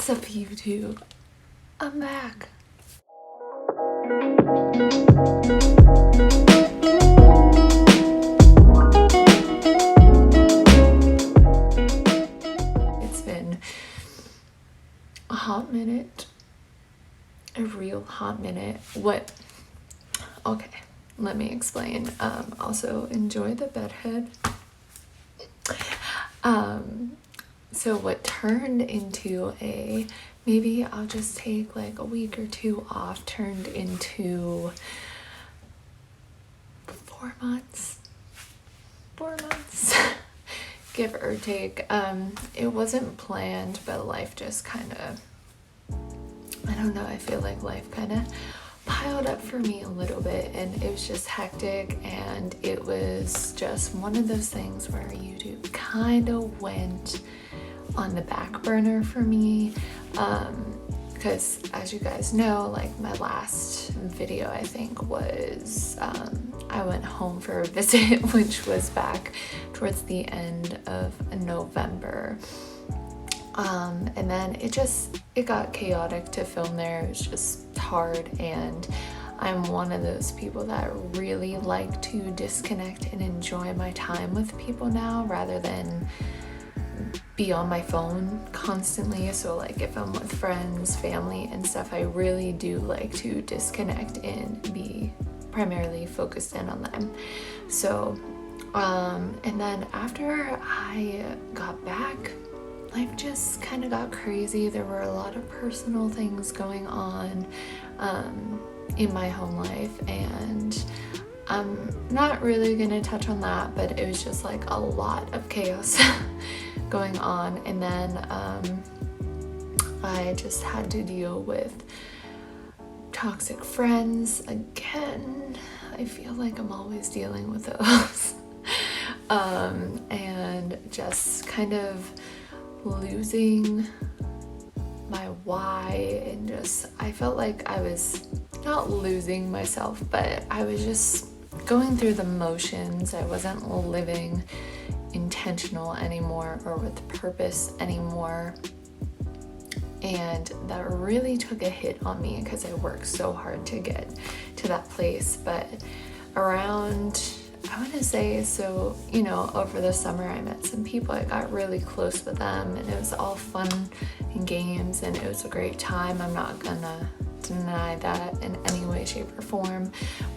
What's up, YouTube? I'm back. It's been a hot minute, a real hot minute. Okay, let me explain. Also, enjoy the bedhead. So what turned into maybe I'll just take like a week or two off turned into 4 months. 4 months. Give or take. It wasn't planned, but life just kind of, I don't know, I feel like life kind of piled up for me a little bit, and it was just hectic, and it was just one of those things where YouTube kind of went on the back burner for me, because as you guys know, like my last video I think was I went home for a visit, which was back towards the end of November, and then it got chaotic to film there. It was just hard, and I'm one of those people that really like to disconnect and enjoy my time with people now rather than be on my phone constantly. So like if I'm with friends, family and stuff, I really do like to disconnect and be primarily focused in on them. So and then after I got back, life just kind of got crazy. There were a lot of personal things going on in my home life, and I'm not really gonna touch on that, but it was just like a lot of chaos going on. And then I just had to deal with toxic friends again. I feel like I'm always dealing with those. And just kind of losing my why, and just I felt like I was not losing myself, but I was just going through the motions. I wasn't living intentional anymore or with purpose anymore, and that really took a hit on me because I worked so hard to get to that place. But around, I want to say, so over the summer I met some people, I got really close with them, and it was all fun and games, and it was a great time. I'm not gonna deny that in any way, shape or form,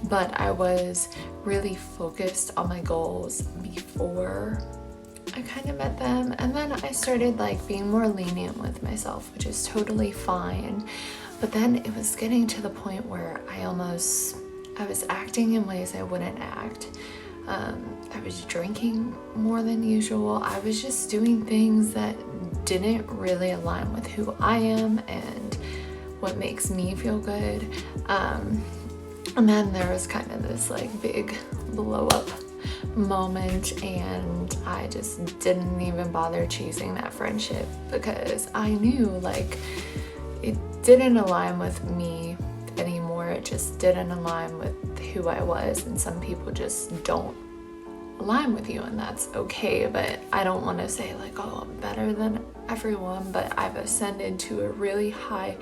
but I was really focused on my goals before I kind of met them. And then I started like being more lenient with myself, which is totally fine, but then it was getting to the point where I was acting in ways I wouldn't act. I was drinking more than usual. I was just doing things that didn't really align with who I am and what makes me feel good. And then there was kind of this like big blow up moment, and I just didn't even bother chasing that friendship because I knew like it didn't align with me anymore. It just didn't align with who I was, and some people just don't align with you, and that's okay. But I don't want to say like, oh, I'm better than everyone, but I've ascended to a really high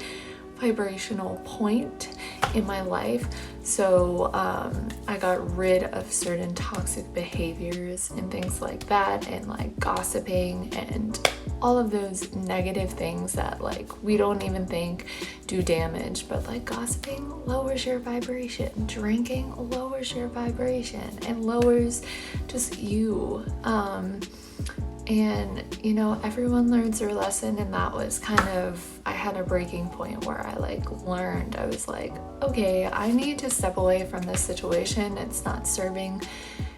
vibrational point in my life. So I got rid of certain toxic behaviors and things like that, and like gossiping and all of those negative things that like we don't even think do damage, but like gossiping lowers your vibration, drinking lowers your vibration and lowers just you. And everyone learns their lesson, and that was kind of, I had a breaking point where I like learned, I was like, okay, I need to step away from this situation. It's not serving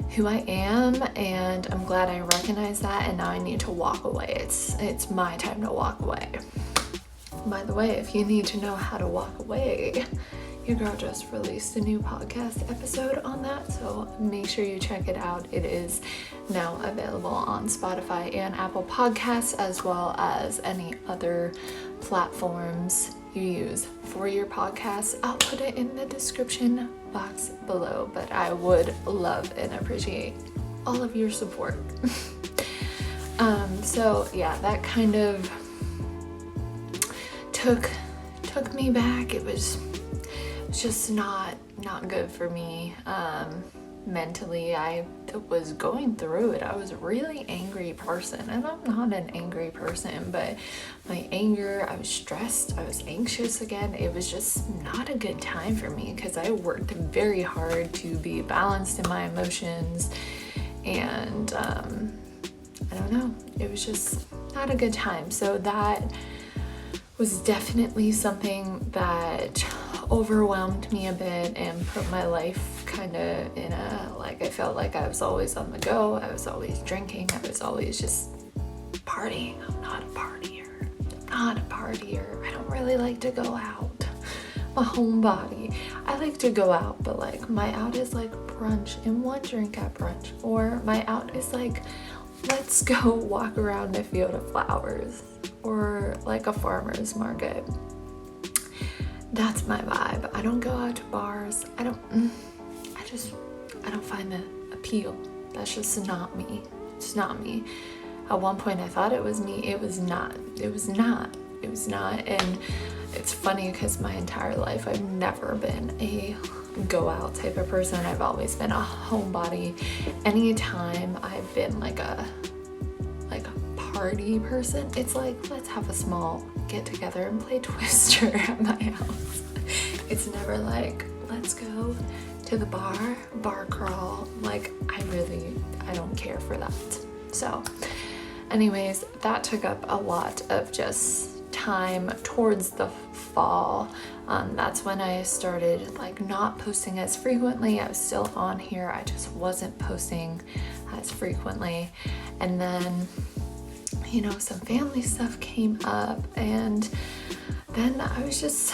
who I am, and I'm glad I recognize that, and now I need to walk away. It's my time to walk away. By the way, if you need to know how to walk away, your girl just released a new podcast episode on that, so make sure you check it out. It is now available on Spotify and Apple Podcasts, as well as any other platforms you use for your podcast. I'll put it in the description box below, but I would love and appreciate all of your support. So yeah, that kind of took me back. It was just not good for me. Mentally, I was going through it. I was a really angry person, and I'm not an angry person, but my anger, I was stressed, I was anxious again. It was just not a good time for me because I worked very hard to be balanced in my emotions, and I don't know, it was just not a good time. So that was definitely something that overwhelmed me a bit and put my life kind of in a, like, I felt like I was always on the go. I was always drinking. I was always just partying. I'm not a partier. I don't really like to go out. I'm a homebody. I like to go out, but like my out is like brunch and one drink at brunch, or my out is like, let's go walk around a field of flowers, or like a farmer's market. That's my vibe. I don't go out to bars. I don't find the appeal. That's just not me. It's not me. At one point I thought it was me. It was not. And it's funny because my entire life I've never been a go out type of person. I've always been a homebody. Anytime I've been like a party person, it's like, let's have a small get together and play Twister at my house. It's never like, let's go to the bar crawl. Like, I don't care for that. So anyways, that took up a lot of just time towards the fall. That's when I started like not posting as frequently. I was still on here, I just wasn't posting as frequently. And then, you know, some family stuff came up, and then I was just,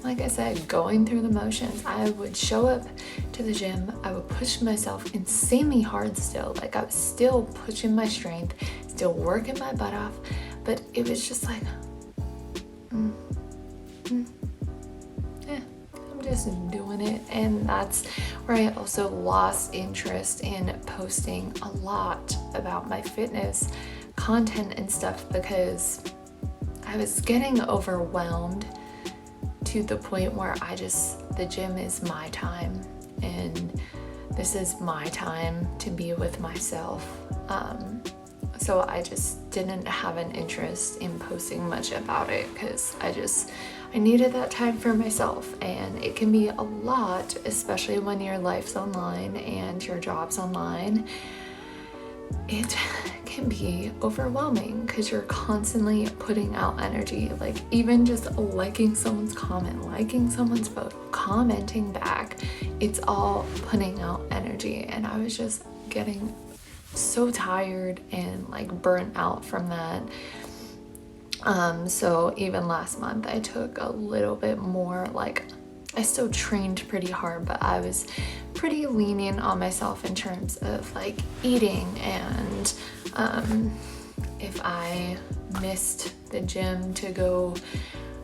like I said, going through the motions. I would show up to the gym, I would push myself insanely hard still, like I was still pushing my strength, still working my butt off, but it was just like, I'm just doing it. And that's where I also lost interest in posting a lot about my fitness content and stuff, because I was getting overwhelmed to the point where the gym is my time, and this is my time to be with myself. So I just didn't have an interest in posting much about it, because I needed that time for myself, and it can be a lot, especially when your life's online and your job's online. It can be overwhelming because you're constantly putting out energy. Like, even just liking someone's comment, liking someone's photo, commenting back, it's all putting out energy. And I was just getting so tired and like burnt out from that. So even last month I took a little bit more, like, I still trained pretty hard, but I was pretty lenient on myself in terms of like eating, and if I missed the gym to go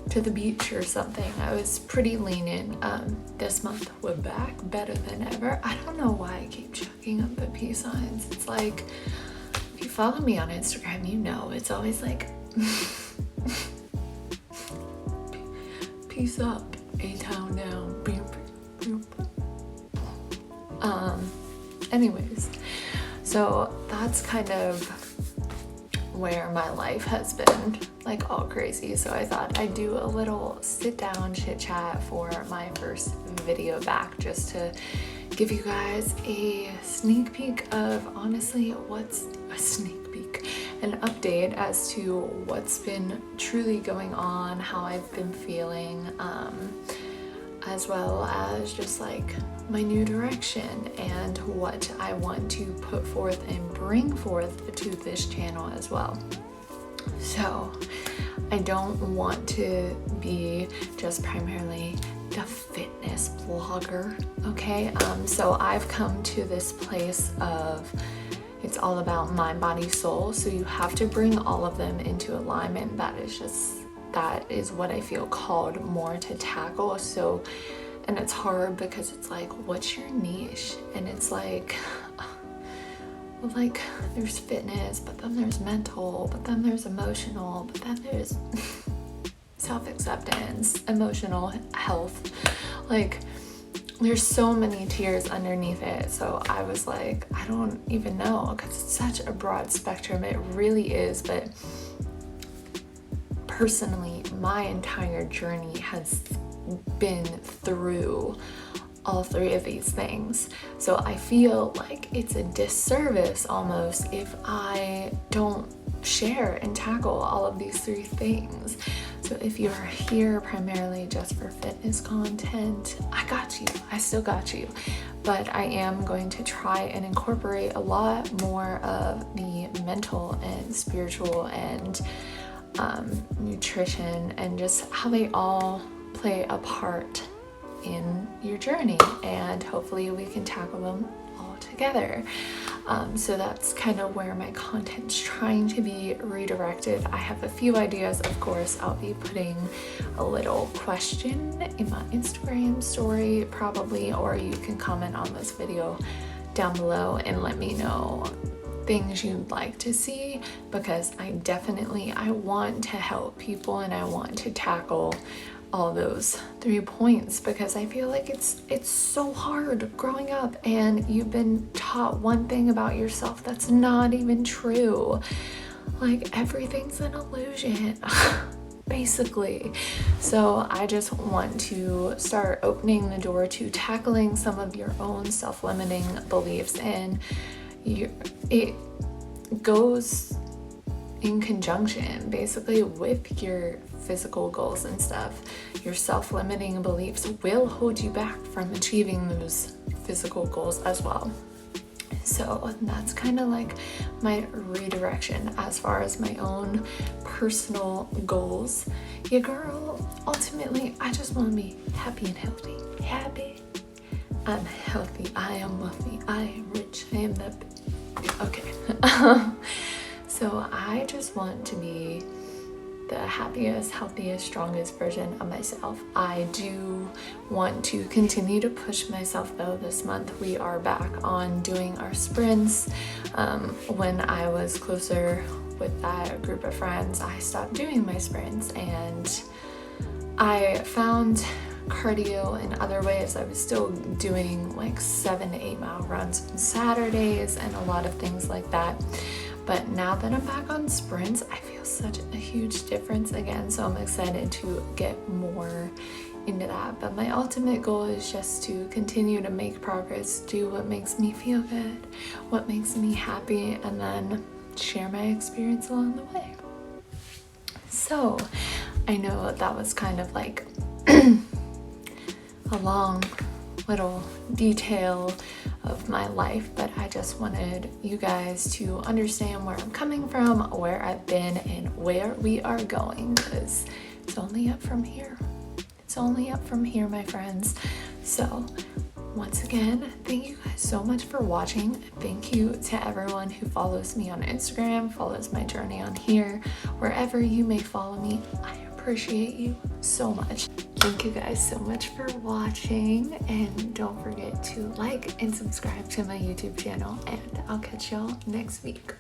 to the beach or something, I was pretty lenient. This month we're back better than ever. I don't know why I keep chucking up the peace signs. It's like, if you follow me on Instagram, you know it's always like peace up, A-town down. Anyways, so that's kind of where my life has been, like, all crazy. So I thought I'd do a little sit down chit chat for my first video back, just to give you guys a sneak peek of, honestly, an update as to what's been truly going on, how I've been feeling, as well as just like my new direction and what I want to put forth and bring forth to this channel as well. So I don't want to be just primarily the fitness blogger, okay? So I've come to this place of, it's all about mind, body, soul. So you have to bring all of them into alignment. That is what I feel called more to tackle. So, and it's hard because it's like, what's your niche? And it's like, well, like, there's fitness, but then there's mental, but then there's emotional, but then there's self-acceptance, emotional health. Like, there's so many tiers underneath it. So I was like, I don't even know, because it's such a broad spectrum. It really is. But personally, my entire journey has been through all three of these things. So I feel like it's a disservice almost if I don't share and tackle all of these three things. So if you're here primarily just for fitness content, I got you. I still got you. But I am going to try and incorporate a lot more of the mental and spiritual and nutrition and just how they all play a part in your journey, and hopefully we can tackle them all together. So that's kind of where my content's trying to be redirected. I have a few ideas, of course. I'll be putting a little question in my Instagram story probably, or you can comment on this video down below and let me know things you'd like to see, because I want to help people and I want to tackle all those 3 points, because I feel like it's so hard growing up and you've been taught one thing about yourself that's not even true. Like, everything's an illusion basically. So I just want to start opening the door to tackling some of your own self-limiting beliefs, and it goes in conjunction basically with your physical goals and stuff. Your self-limiting beliefs will hold you back from achieving those physical goals as well. So that's kind of like my redirection as far as my own personal goals. Yeah, girl, ultimately I just want to be happy and healthy. Happy, I'm healthy, I am wealthy, I am rich, I am that. Okay. So I just want to be the happiest, healthiest, strongest version of myself. I do want to continue to push myself though. This month we are back on doing our sprints. When I was closer with that group of friends, I stopped doing my sprints, and I found cardio in other ways. I was still doing like 7 to 8 mile runs on Saturdays and a lot of things like that. But now that I'm back on sprints, I feel such a huge difference again. So I'm excited to get more into that. But my ultimate goal is just to continue to make progress, do what makes me feel good, what makes me happy, and then share my experience along the way. So I know that was kind of like a long little detail of my life, but I just wanted you guys to understand where I'm coming from, where I've been, and where we are going, because it's only up from here. It's only up from here, my friends. So once again, thank you guys so much for watching. Thank you to everyone who follows me on Instagram, follows my journey on here, wherever you may follow me. I appreciate you so much. Thank you guys so much for watching, and don't forget to like and subscribe to my YouTube channel, and I'll catch y'all next week.